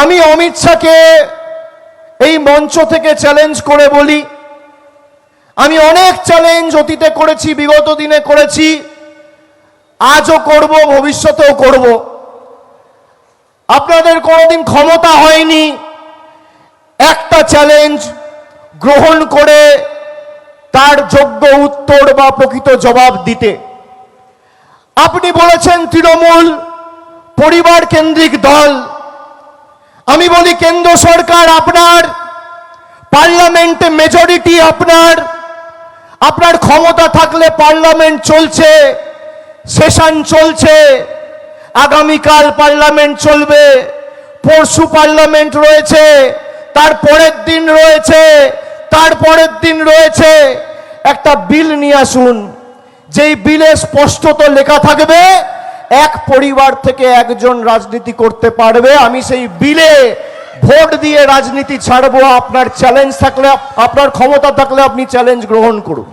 আমি অমিত শাহকে এই মঞ্চ থেকে চ্যালেঞ্জ করে বলি, আমি অনেক চ্যালেঞ্জ অতীতে করেছি, বিগত দিনে করেছি, আজও করব, ভবিষ্যতেও করব। আপনাদের কোনোদিন ক্ষমতা হয়নি একটা চ্যালেঞ্জ গ্রহণ করে তার যোগ্য উত্তর বা প্রকৃত জবাব দিতে। আপনি বলেছেন তৃণমূল পরিবার কেন্দ্রিক দল। আমি বলি কেন্দ্র সরকার আপনার, পার্লামেন্টে মেজরিটি আপনার, আপনার ক্ষমতা থাকলে পার্লামেন্ট চলছে, সেশন চলছে, আগামীকাল পার্লামেন্ট চলবে, পরশু পার্লামেন্ট রয়েছে, তার পরের দিন রয়েছে, তার পরের দিন রয়েছে। একটা বিল নিয়ে আসুন, যেই বিলে স্পষ্টত লেখা থাকবে এক পরিবার থেকে একজন রাজনীতি করতে পারবে। আমি সেই বিলে ভোট দিয়ে রাজনীতি ছাড়বো। আপনার চ্যালেঞ্জ থাকলে, আপনার ক্ষমতা থাকলে আপনি চ্যালেঞ্জ গ্রহণ করুন।